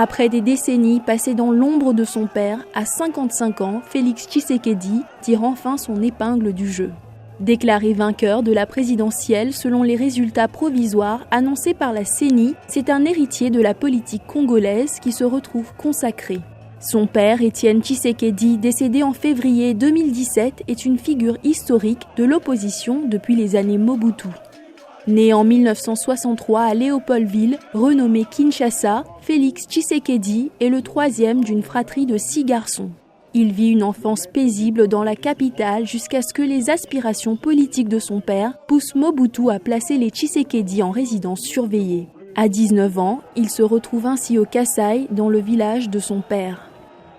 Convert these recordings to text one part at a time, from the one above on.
Après des décennies passées dans l'ombre de son père, à 55 ans, Félix Tshisekedi tire enfin son épingle du jeu. Déclaré vainqueur de la présidentielle selon les résultats provisoires annoncés par la CENI, c'est un héritier de la politique congolaise qui se retrouve consacré. Son père, Étienne Tshisekedi, décédé en février 2017, est une figure historique de l'opposition depuis les années Mobutu. Né en 1963 à Léopoldville, renommé Kinshasa, Félix Tshisekedi est le troisième d'une fratrie de 6 garçons. Il vit une enfance paisible dans la capitale jusqu'à ce que les aspirations politiques de son père poussent Mobutu à placer les Tshisekedi en résidence surveillée. À 19 ans, il se retrouve ainsi au Kasaï, dans le village de son père.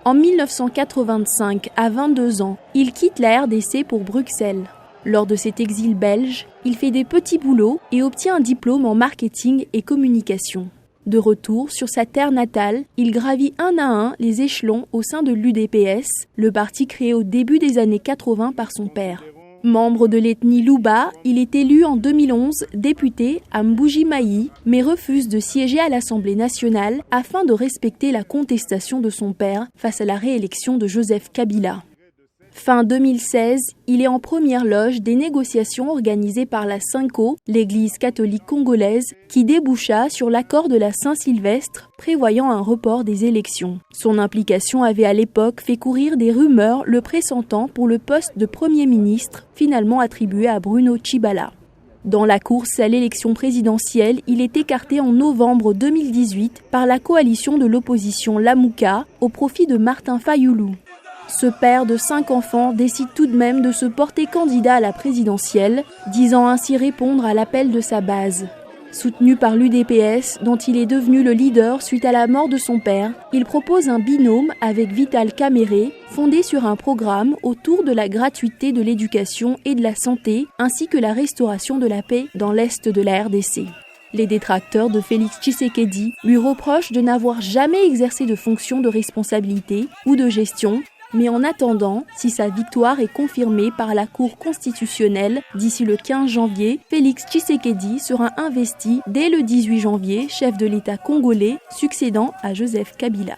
En 1985, à 22 ans, il quitte la RDC pour Bruxelles. Lors de cet exil belge, il fait des petits boulots et obtient un diplôme en marketing et communication. De retour sur sa terre natale, il gravit un à un les échelons au sein de l'UDPS, le parti créé au début des années 80 par son père. Membre de l'ethnie Luba, il est élu en 2011 député à Mbuji-Mayi, mais refuse de siéger à l'Assemblée nationale afin de respecter la contestation de son père face à la réélection de Joseph Kabila. Fin 2016, il est en première loge des négociations organisées par la SYNCO, l'Église catholique congolaise, qui déboucha sur l'accord de la Saint-Sylvestre prévoyant un report des élections. Son implication avait à l'époque fait courir des rumeurs le pressentant pour le poste de Premier ministre, finalement attribué à Bruno Tshibala. Dans la course à l'élection présidentielle, il est écarté en novembre 2018 par la coalition de l'opposition Lamuka au profit de Martin Fayoulou. Ce père de 5 enfants décide tout de même de se porter candidat à la présidentielle, disant ainsi répondre à l'appel de sa base. Soutenu par l'UDPS, dont il est devenu le leader suite à la mort de son père, il propose un binôme avec Vital Kamerhe, fondé sur un programme autour de la gratuité de l'éducation et de la santé, ainsi que la restauration de la paix dans l'est de la RDC. Les détracteurs de Félix Tshisekedi lui reprochent de n'avoir jamais exercé de fonction de responsabilité ou de gestion, mais en attendant, si sa victoire est confirmée par la Cour constitutionnelle d'ici le 15 janvier, Félix Tshisekedi sera investi dès le 18 janvier chef de l'État congolais, succédant à Joseph Kabila.